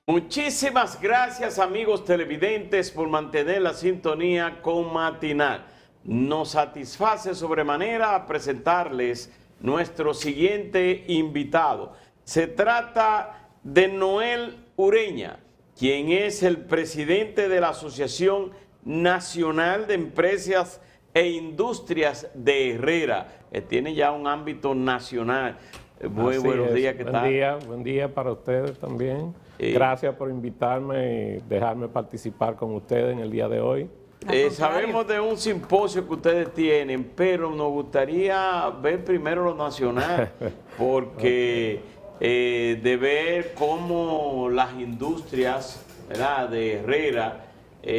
Muchísimas gracias, amigos televidentes, por mantener la sintonía con Matinal. Nos satisface sobremanera presentarles nuestro siguiente invitado. Se trata de Noel Ureña, quien es el presidente de la Asociación Nacional de Empresas e Industrias de Herrera, que tiene ya un ámbito nacional. Muy buenos días, ¿qué tal? Buen día para ustedes también. Gracias por invitarme y dejarme participar con ustedes en el día de hoy. Sabemos de un simposio que ustedes tienen, pero nos gustaría ver primero lo nacional, porque de ver cómo las industrias, ¿verdad?, de Herrera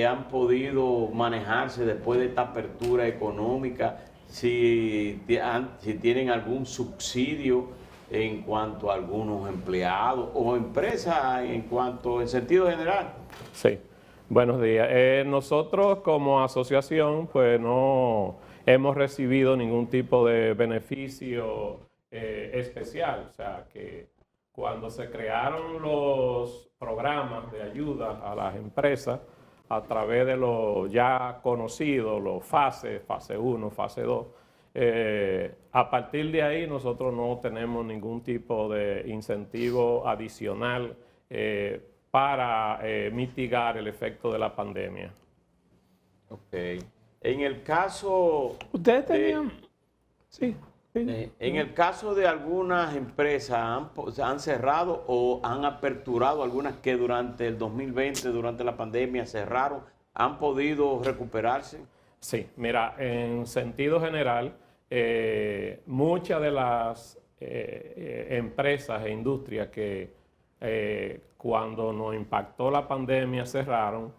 han podido manejarse después de esta apertura económica, si tienen algún subsidio en cuanto a algunos empleados o empresas en sentido general. Sí, buenos días. Nosotros como asociación pues no hemos recibido ningún tipo de beneficio especial. O sea que cuando se crearon los programas de ayuda a las empresas a través de los ya conocidos, los fase 1, fase 2, a partir de ahí nosotros no tenemos ningún tipo de incentivo adicional para mitigar el efecto de la pandemia. Ok. En el caso... ¿Ustedes tenían...? Sí. En el caso de algunas empresas, ¿han cerrado o han aperturado algunas que durante el 2020, durante la pandemia, cerraron? ¿Han podido recuperarse? Sí, mira, en sentido general, muchas de las empresas e industrias que cuando nos impactó la pandemia cerraron,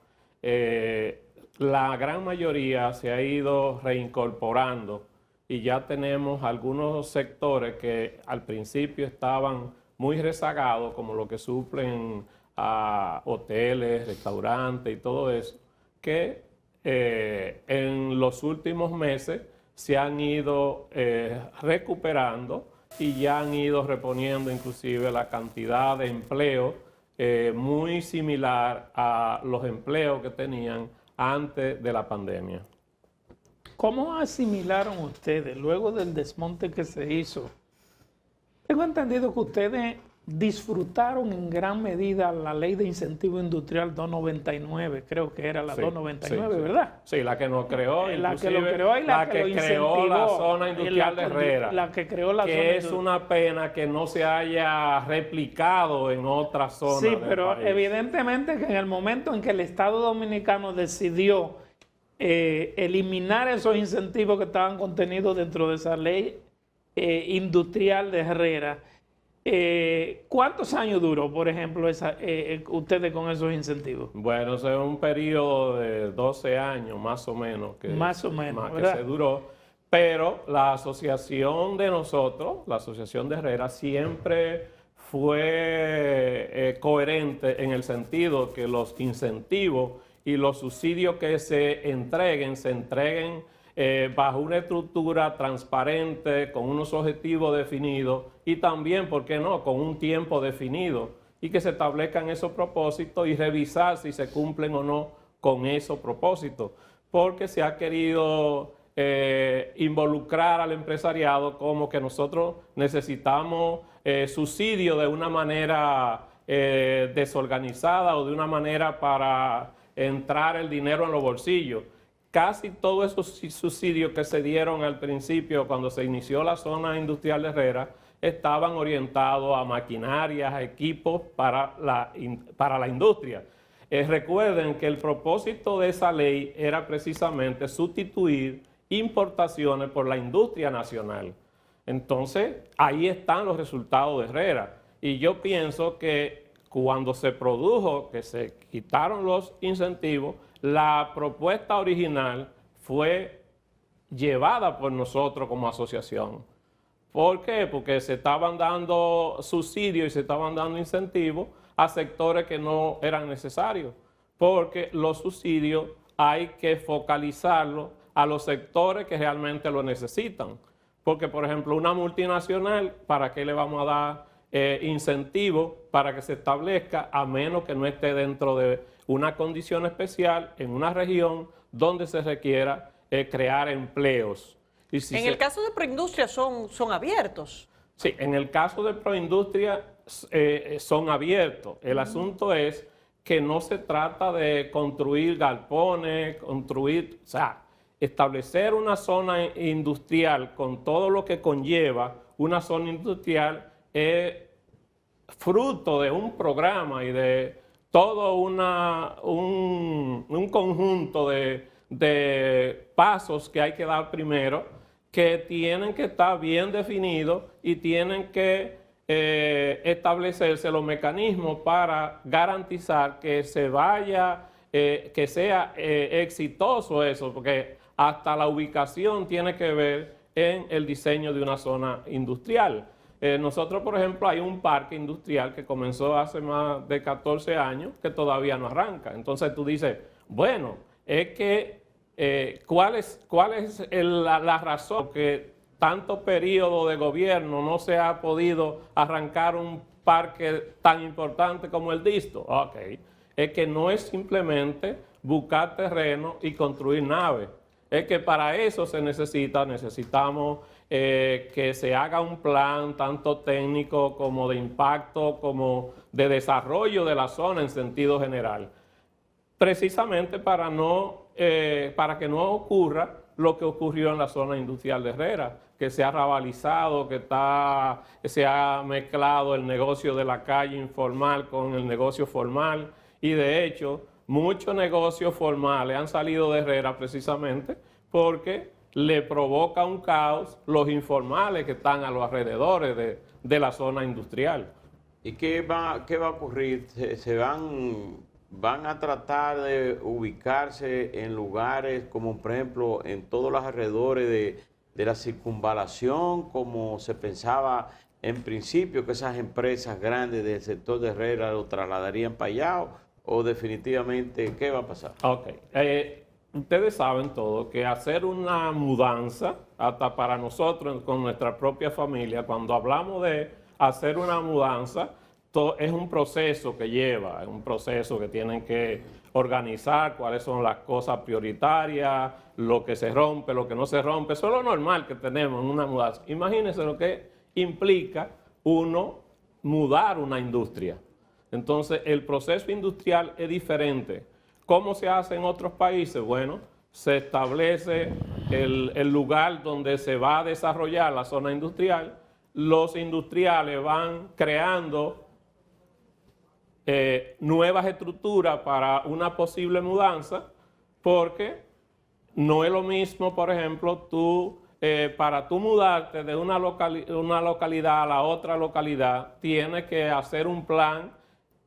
la gran mayoría se ha ido reincorporando y ya tenemos algunos sectores que al principio estaban muy rezagados, como lo que suplen a hoteles, restaurantes y todo eso, que en los últimos meses se han ido recuperando y ya han ido reponiendo inclusive la cantidad de empleo muy similar a los empleos que tenían antes de la pandemia. ¿Cómo asimilaron ustedes luego del desmonte que se hizo? Tengo entendido que ustedes disfrutaron en gran medida la ley de incentivo industrial 299, creo que era la 299, sí, ¿verdad? Sí, la que nos creó, la que lo creó y la que creó la zona industrial de Herrera. La que creó la zona que es una pena que no se haya replicado en otras zonas del país. Sí, pero evidentemente que en el momento en que el Estado Dominicano decidió eliminar esos incentivos que estaban contenidos dentro de esa ley industrial de Herrera, ¿cuántos años duró, por ejemplo, ustedes con esos incentivos? Bueno, es un periodo de 12 años más o menos que se duró, pero la asociación de nosotros, la asociación de Herrera, siempre fue coherente en el sentido que los incentivos y los subsidios que se entreguen bajo una estructura transparente, con unos objetivos definidos y también, ¿por qué no?, con un tiempo definido y que se establezcan esos propósitos y revisar si se cumplen o no con esos propósitos, porque se ha querido involucrar al empresariado como que nosotros necesitamos subsidio de una manera desorganizada o de una manera para entrar el dinero en los bolsillos. Casi todos esos subsidios que se dieron al principio cuando se inició la zona industrial de Herrera estaban orientados a maquinarias, a equipos para la industria. Recuerden que el propósito de esa ley era precisamente sustituir importaciones por la industria nacional. Entonces, ahí están los resultados de Herrera. Y yo pienso que cuando se produjo, que se quitaron los incentivos, la propuesta original fue llevada por nosotros como asociación. ¿Por qué? Porque se estaban dando subsidios y se estaban dando incentivos a sectores que no eran necesarios. Porque los subsidios hay que focalizarlos a los sectores que realmente lo necesitan. Porque, por ejemplo, una multinacional, ¿para qué le vamos a dar incentivo para que se establezca, a menos que no esté dentro de una condición especial en una región donde se requiera crear empleos. Y si En el caso de Proindustria son abiertos. Sí, en el caso de Proindustria son abiertos. El asunto es que no se trata de construir galpones, o sea, establecer una zona industrial con todo lo que conlleva una zona industrial es fruto de un programa y de todo un conjunto de pasos que hay que dar primero, que tienen que estar bien definidos y tienen que establecerse los mecanismos para garantizar que se vaya, que sea exitoso eso, porque hasta la ubicación tiene que ver en el diseño de una zona industrial. Nosotros, por ejemplo, hay un parque industrial que comenzó hace más de 14 años que todavía no arranca. Entonces tú dices, bueno, es que ¿cuál es la razón que tanto periodo de gobierno no se ha podido arrancar un parque tan importante como el Disto? Ok, es que no es simplemente buscar terreno y construir naves. Es que para eso necesitamos que se haga un plan tanto técnico como de impacto, como de desarrollo de la zona en sentido general. Precisamente para que no ocurra lo que ocurrió en la zona industrial de Herrera, que se ha rabalizado, que se ha mezclado el negocio de la calle informal con el negocio formal, y de hecho muchos negocios formales han salido de Herrera precisamente porque le provoca un caos los informales que están a los alrededores de la zona industrial. ¿Y qué va a ocurrir? ¿Van a tratar de ubicarse en lugares como, por ejemplo, en todos los alrededores de la circunvalación, como se pensaba en principio, que esas empresas grandes del sector de Herrera lo trasladarían para allá? ¿O definitivamente qué va a pasar? Ok. Ustedes saben todo que hacer una mudanza, hasta para nosotros con nuestra propia familia, cuando hablamos de hacer una mudanza, es un proceso que lleva, es un proceso que tienen que organizar cuáles son las cosas prioritarias, lo que se rompe, lo que no se rompe. Eso es lo normal que tenemos en una mudanza. Imagínense lo que implica uno mudar una industria. Entonces, el proceso industrial es diferente. ¿Cómo se hace en otros países? Bueno, se establece el lugar donde se va a desarrollar la zona industrial. Los industriales van creando nuevas estructuras para una posible mudanza, porque no es lo mismo, por ejemplo, para tú mudarte de una localidad a la otra localidad, tienes que hacer un plan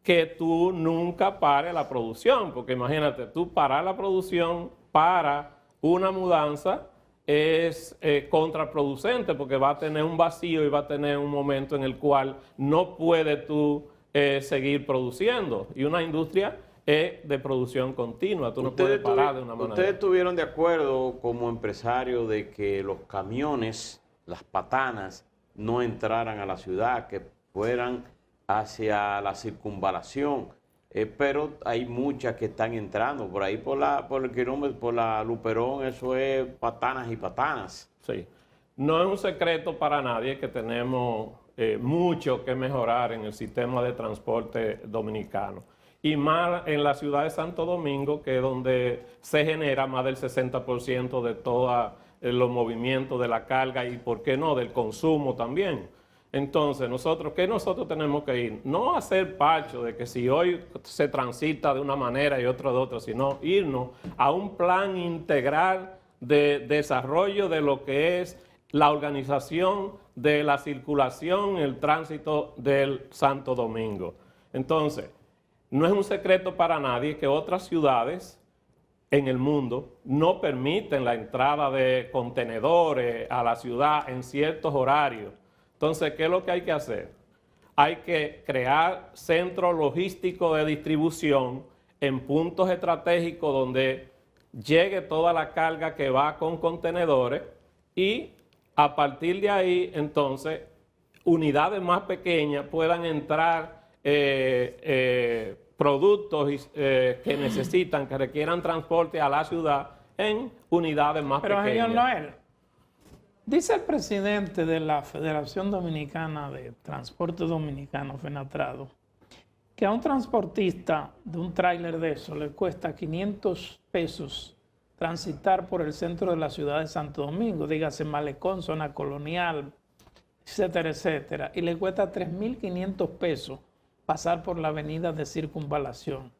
que tú nunca pares la producción, porque imagínate, tú parar la producción para una mudanza es contraproducente, porque va a tener un vacío y va a tener un momento en el cual no puedes tú seguir produciendo. Y una industria es de producción continua, tú no puedes parar de una manera. ¿Ustedes estuvieron de acuerdo como empresarios de que los camiones, las patanas, no entraran a la ciudad, que fueran hacia la circunvalación? Pero hay muchas que están entrando por ahí por el kilómetro, por la Luperón, eso es patanas y patanas. Sí, no es un secreto para nadie que tenemos mucho que mejorar en el sistema de transporte dominicano. Y más en la ciudad de Santo Domingo, que es donde se genera más del 60% de todos los movimientos de la carga y, ¿por qué no?, del consumo también. Entonces, ¿qué nosotros tenemos que ir? No hacer pacho de que si hoy se transita de una manera y otro de otra, sino irnos a un plan integral de desarrollo de lo que es la organización de la circulación, el tránsito del Santo Domingo. Entonces, no es un secreto para nadie que otras ciudades en el mundo no permiten la entrada de contenedores a la ciudad en ciertos horarios. Entonces, ¿qué es lo que hay que hacer? Hay que crear centros logísticos de distribución en puntos estratégicos donde llegue toda la carga que va con contenedores y a partir de ahí, entonces, unidades más pequeñas puedan entrar productos que necesitan, que requieran transporte a la ciudad en unidades más Pero, pequeñas. señor Noel, dice el presidente de la Federación Dominicana de Transporte Dominicano, Fenatrado, que a un transportista de un tráiler de eso le cuesta 500 pesos transitar por el centro de la ciudad de Santo Domingo, dígase Malecón, zona colonial, etcétera, etcétera, y le cuesta 3.500 pesos pasar por la avenida de Circunvalación.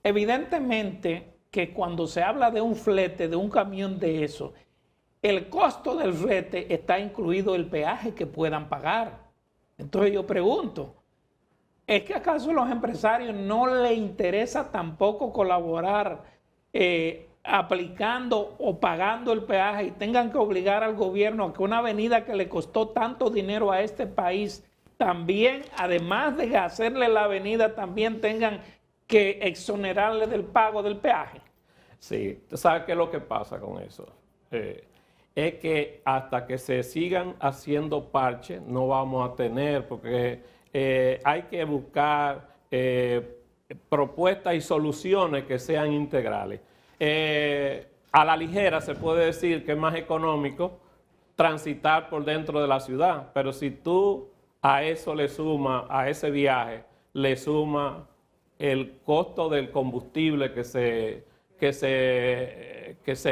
Evidentemente que cuando se habla de un flete, de un camión de eso, el costo del flete está incluido el peaje que puedan pagar. Entonces yo pregunto, ¿es que acaso a los empresarios no les interesa tampoco colaborar aplicando o pagando el peaje y tengan que obligar al gobierno a que una avenida que le costó tanto dinero a este país, también, además de hacerle la avenida, también tengan que exonerarle del pago del peaje? Sí, ¿tú sabes qué es lo que pasa con eso? Es que hasta que se sigan haciendo parches no vamos a tener, porque hay que buscar propuestas y soluciones que sean integrales. A la ligera se puede decir que es más económico transitar por dentro de la ciudad, pero si tú a eso le sumas, a ese viaje, le sumas el costo del combustible que se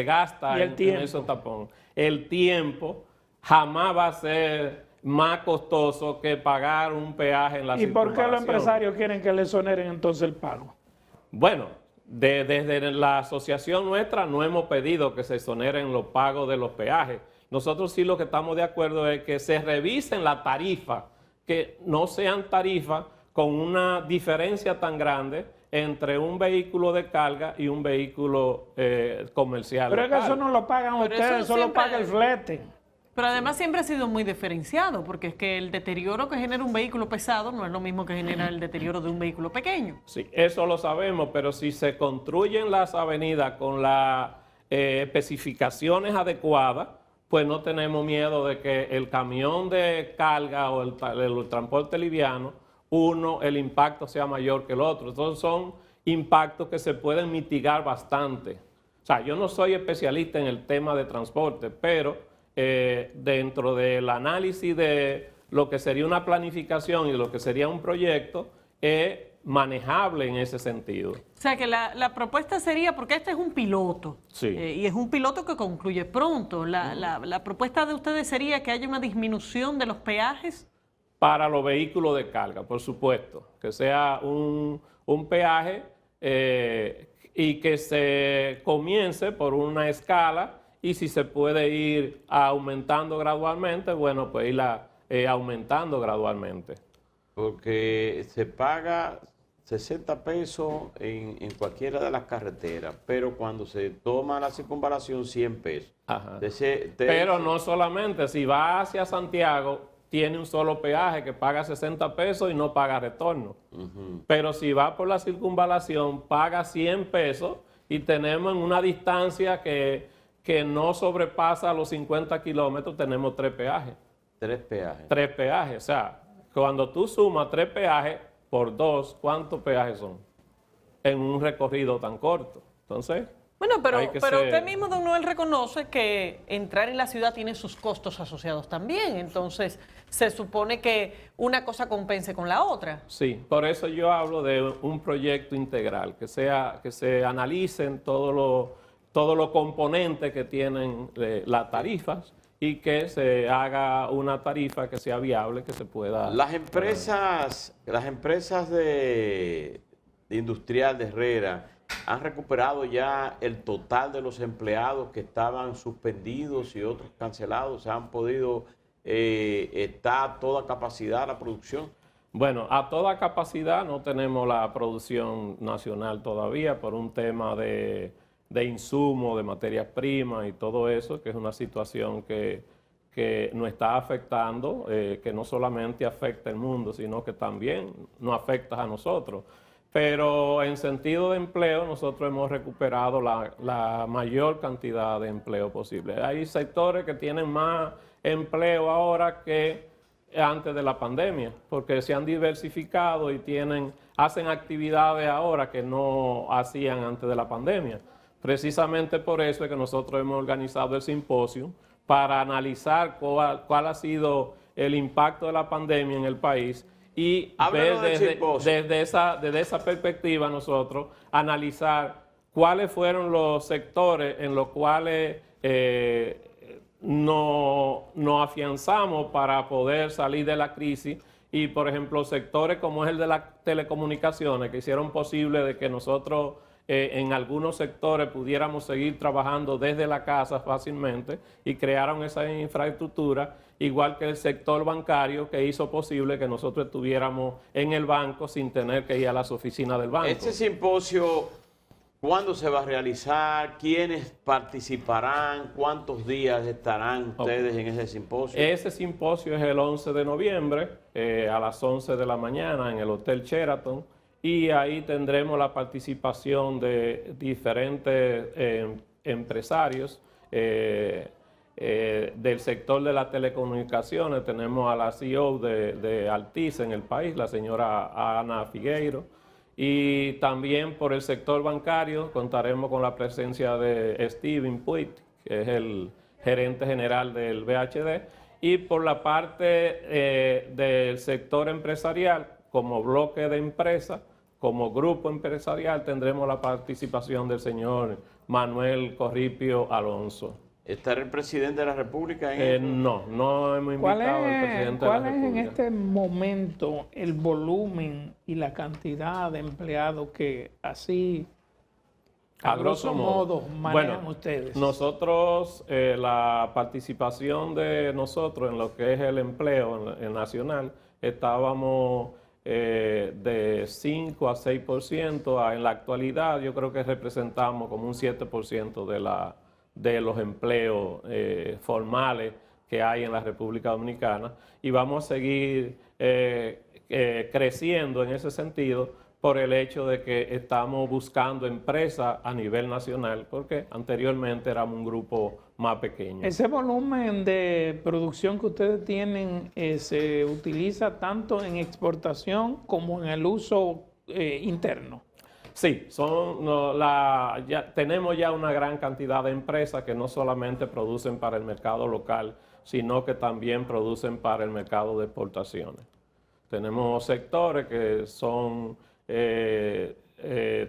gasta en esos tapones, el tiempo jamás va a ser más costoso que pagar un peaje en la ¿Y por qué los circunvalación. empresarios quieren que le exoneren entonces el pago? Bueno, desde la asociación nuestra no hemos pedido que se exoneren los pagos de los peajes. Nosotros sí lo que estamos de acuerdo es que se revisen las tarifas, que no sean tarifas con una diferencia tan grande entre un vehículo de carga y un vehículo comercial. Pero es que local. eso no lo pagan Pero ustedes, eso eso lo siempre- paga el flete. Pero además siempre ha sido muy diferenciado, porque es que el deterioro que genera un vehículo pesado no es lo mismo que genera el deterioro de un vehículo pequeño. Sí, eso lo sabemos, pero si se construyen las avenidas con las especificaciones adecuadas, pues no tenemos miedo de que el camión de carga o el transporte liviano, el impacto sea mayor que el otro. Entonces son impactos que se pueden mitigar bastante. O sea, yo no soy especialista en el tema de transporte, pero dentro del análisis de lo que sería una planificación y lo que sería un proyecto, es manejable en ese sentido. O sea que la propuesta sería, porque este es un piloto, Sí. Y es un piloto que concluye pronto, la propuesta de ustedes sería que haya una disminución de los peajes. Para los vehículos de carga, por supuesto, que sea un peaje y que se comience por una escala, y si se puede ir aumentando gradualmente, bueno, pues irla aumentando gradualmente. Porque se paga 60 pesos en cualquiera de las carreteras, pero cuando se toma la circunvalación, 100 pesos. Ajá. Pero Pero no solamente, si va hacia Santiago, tiene un solo peaje que paga 60 pesos y no paga retorno. Pero si va por la circunvalación, paga 100 pesos y tenemos en una distancia que no sobrepasa los 50 kilómetros, tenemos 3 peajes. 3 peajes. 3 peajes, o sea, cuando tú sumas 3 peajes por 2, ¿cuántos peajes son? En un recorrido tan corto. Entonces, Bueno, pero hay que usted ser- mismo, don Noel, reconoce que entrar en la ciudad tiene sus costos asociados también. Entonces, se supone que una cosa compense con la otra. Sí, por eso yo hablo de un proyecto integral, que se analicen todos los componentes que tienen las tarifas y que se haga una tarifa que sea viable, que se pueda... Las empresas de Industrial de Herrera han recuperado ya el total de los empleados que estaban suspendidos y otros cancelados. ¿Se han podido estar a toda capacidad la producción? Bueno, a toda capacidad no tenemos la producción nacional todavía por un tema de insumos, de materias primas y todo eso, que es una situación que nos está afectando, que no solamente afecta al mundo, sino que también nos afecta a nosotros. Pero en sentido de empleo, nosotros hemos recuperado la mayor cantidad de empleo posible. Hay sectores que tienen más empleo ahora que antes de la pandemia, porque se han diversificado y hacen actividades ahora que no hacían antes de la pandemia. Precisamente por eso es que nosotros hemos organizado el simposio para analizar cuál ha sido el impacto de la pandemia en el país y ver desde esa perspectiva nosotros analizar cuáles fueron los sectores en los cuales nos afianzamos para poder salir de la crisis y, por ejemplo, sectores como es el de las telecomunicaciones que hicieron posible de que nosotros en algunos sectores pudiéramos seguir trabajando desde la casa fácilmente y crearon esa infraestructura, igual que el sector bancario que hizo posible que nosotros estuviéramos en el banco sin tener que ir a las oficinas del banco. Este simposio, ¿cuándo se va a realizar? ¿Quiénes participarán? ¿Cuántos días estarán ustedes en ese simposio? Ese simposio es el 11 de noviembre a las 11 de la mañana en el Hotel Sheraton. Y ahí tendremos la participación de diferentes empresarios del sector de las telecomunicaciones. Tenemos a la CEO de Altice en el país, la señora Ana Figueiro. Y también por el sector bancario contaremos con la presencia de Steven Puig, que es el gerente general del BHD. Y por la parte del sector empresarial, como bloque de empresas, como grupo empresarial, tendremos la participación del señor Manuel Corripio Alonso. ¿Estará el presidente de la República? No hemos invitado al presidente de la República. ¿Cuál es en este momento el volumen y la cantidad de empleados que así, a grosso modo, manejan ustedes? Nosotros, la participación de nosotros en lo que es el empleo nacional, estábamos de 5 a 6%. En la actualidad yo creo que representamos como un 7% de los empleos formales que hay en la República Dominicana y vamos a seguir creciendo en ese sentido por el hecho de que estamos buscando empresas a nivel nacional, porque anteriormente éramos un grupo más pequeño. ¿Ese volumen de producción que ustedes tienen se utiliza tanto en exportación como en el uso interno? Sí, tenemos ya una gran cantidad de empresas que no solamente producen para el mercado local, sino que también producen para el mercado de exportaciones. Tenemos sectores que son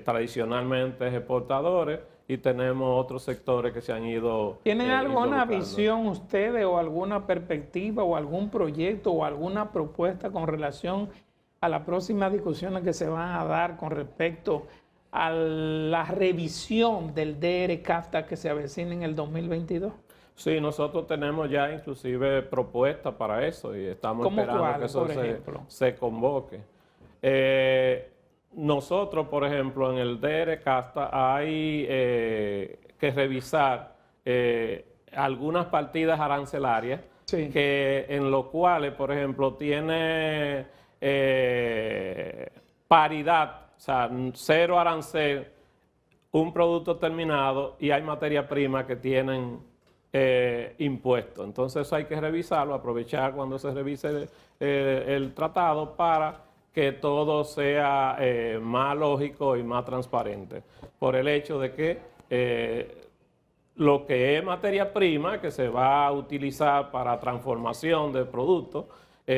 tradicionalmente exportadores y tenemos otros sectores que se han ido ¿Tienen alguna involucrando. visión ustedes o alguna perspectiva o algún proyecto o alguna propuesta con relación a las próximas discusiones que se van a dar con respecto a la revisión del DR-CAFTA que se avecina en el 2022? Sí, nosotros tenemos ya inclusive propuestas para eso y estamos esperando que eso se convoque. Nosotros, por ejemplo, en el DR-CAFTA hay que revisar algunas partidas arancelarias en los cuales, por ejemplo, tiene paridad, o sea, 0 arancel, un producto terminado y hay materia prima que tienen impuestos. Entonces eso hay que revisarlo, aprovechar cuando se revise el tratado para que todo sea más lógico y más transparente, por el hecho de que lo que es materia prima, que se va a utilizar para transformación de productos,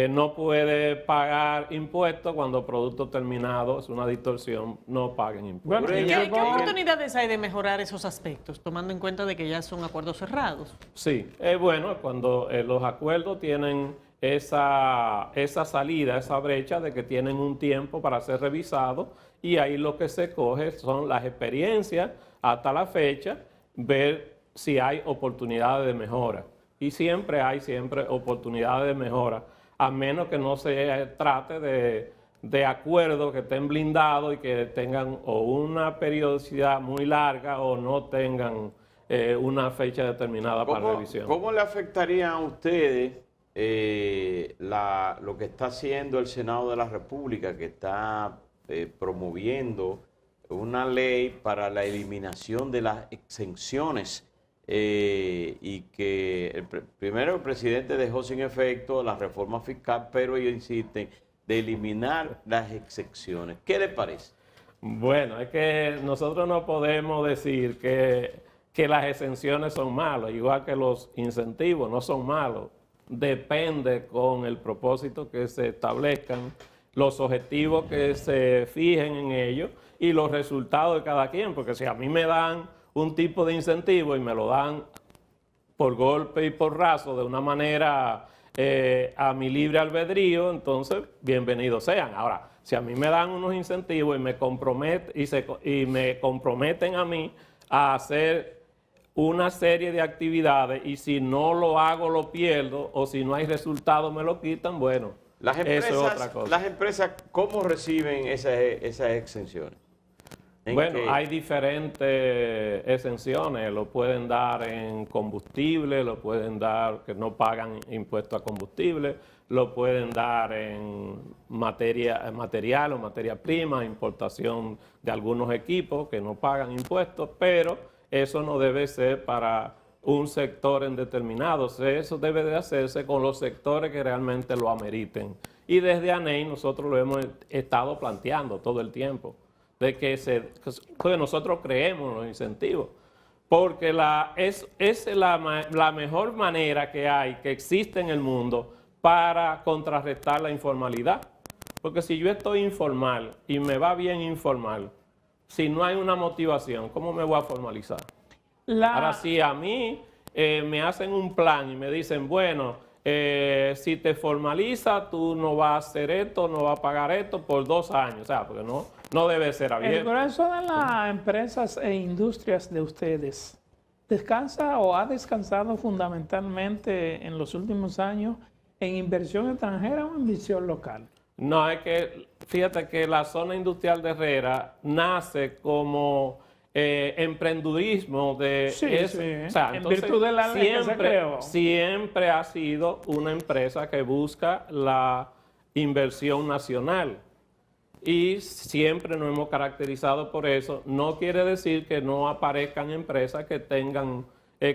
no puede pagar impuestos cuando producto terminado, es una distorsión, no paguen impuestos. Bueno, ¿Qué oportunidades hay de mejorar esos aspectos, tomando en cuenta de que ya son acuerdos cerrados? Sí, es bueno cuando los acuerdos tienen esa salida, esa brecha de que tienen un tiempo para ser revisados y ahí lo que se coge son las experiencias hasta la fecha, ver si hay oportunidades de mejora. Y siempre hay oportunidades de mejora, a menos que no se trate de acuerdos que estén blindados y que tengan o una periodicidad muy larga o no tengan una fecha determinada para revisión. ¿Cómo le afectaría a ustedes lo que está haciendo el Senado de la República, que está promoviendo una ley para la eliminación de las exenciones y que primero el presidente dejó sin efecto la reforma fiscal, pero ellos insisten de eliminar las excepciones. ¿Qué le parece? Bueno, es que nosotros no podemos decir que las exenciones son malas, igual que los incentivos no son malos. Depende con el propósito que se establezcan, los objetivos que se fijen en ellos y los resultados de cada quien, porque si a mí me dan un tipo de incentivo y me lo dan por golpe y por raso de una manera a mi libre albedrío, entonces bienvenidos sean. Ahora, si a mí me dan unos incentivos y me comprometen a mí a hacer una serie de actividades y si no lo hago lo pierdo o si no hay resultado me lo quitan, bueno, eso es otra cosa. Las empresas, ¿cómo reciben esas exenciones? Bueno, hay diferentes exenciones, lo pueden dar en combustible, lo pueden dar que no pagan impuestos a combustible, lo pueden dar en material o materia prima, importación de algunos equipos que no pagan impuestos, pero eso no debe ser para un sector en determinado, eso debe de hacerse con los sectores que realmente lo ameriten. Y desde ANEI nosotros lo hemos estado planteando todo el tiempo, de que nosotros creemos en los incentivos, porque es la mejor manera que hay, que existe en el mundo para contrarrestar la informalidad. Porque si yo estoy informal y me va bien informal, si no hay una motivación, ¿cómo me voy a formalizar? Ahora, si a mí me hacen un plan y me dicen, bueno, si te formalizas, tú no vas a hacer esto, no vas a pagar esto por 2 años, o sea, porque no debe ser abierto. El grueso de las empresas e industrias de ustedes descansa o ha descansado fundamentalmente en los últimos años en inversión extranjera o en inversión local. No, es que fíjate que la zona industrial de Herrera nace como emprendurismo de sí, o sea, en virtud de la ley que se creó. Siempre ha sido una empresa que busca la inversión nacional y siempre nos hemos caracterizado por eso. No quiere decir que no aparezcan empresas que tengan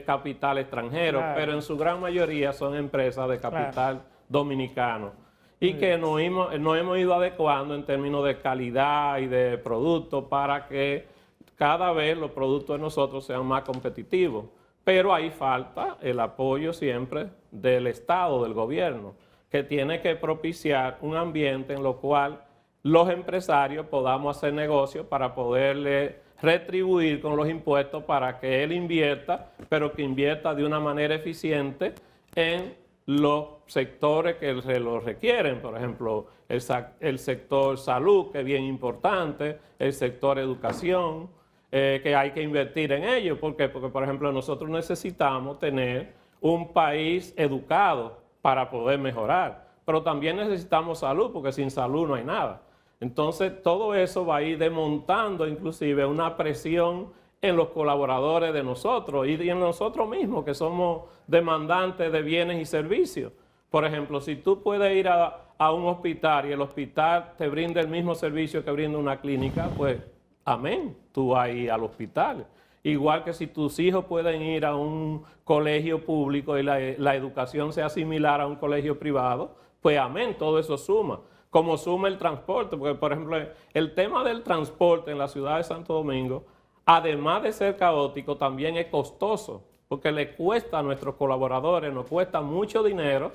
capital extranjero, claro, pero en su gran mayoría son empresas de capital dominicano y que nos hemos ido adecuando en términos de calidad y de productos para que cada vez los productos de nosotros sean más competitivos. Pero ahí falta el apoyo siempre del Estado, del gobierno, que tiene que propiciar un ambiente en lo cual los empresarios podamos hacer negocios para poderle retribuir con los impuestos para que él invierta, pero que invierta de una manera eficiente en los sectores que lo requieren. Por ejemplo, el sector salud, que es bien importante, el sector educación, que hay que invertir en ello. ¿Por qué? Porque, por ejemplo, nosotros necesitamos tener un país educado para poder mejorar, pero también necesitamos salud, porque sin salud no hay nada. Entonces, todo eso va a ir desmontando inclusive una presión en los colaboradores de nosotros y en nosotros mismos, que somos demandantes de bienes y servicios. Por ejemplo, si tú puedes ir a un hospital y el hospital te brinda el mismo servicio que brinda una clínica, pues amén, tú vas a ir al hospital. Igual que si tus hijos pueden ir a un colegio público y la educación sea similar a un colegio privado, pues amén, todo eso suma. Como suma el transporte, porque por ejemplo el tema del transporte en la ciudad de Santo Domingo, además de ser caótico, también es costoso, porque le cuesta a nuestros colaboradores, nos cuesta mucho dinero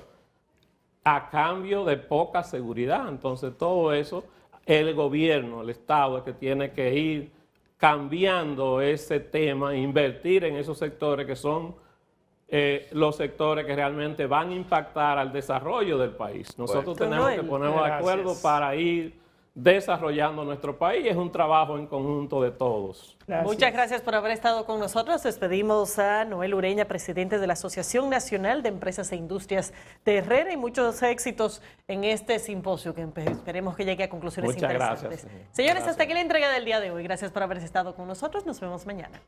a cambio de poca seguridad. Entonces todo eso, el gobierno, el Estado, es que tiene que ir cambiando ese tema, invertir en esos sectores que son los sectores que realmente van a impactar al desarrollo del país. Nosotros tenemos que ponernos de acuerdo para ir desarrollando nuestro país. Es un trabajo en conjunto de todos. Gracias. Muchas gracias por haber estado con nosotros. Despedimos a Noel Ureña, presidente de la Asociación Nacional de Empresas e Industrias de Herrera, y muchos éxitos en este simposio que esperemos que llegue a conclusiones interesantes. Muchas gracias. Señores, hasta aquí la entrega del día de hoy. Gracias por haber estado con nosotros. Nos vemos mañana.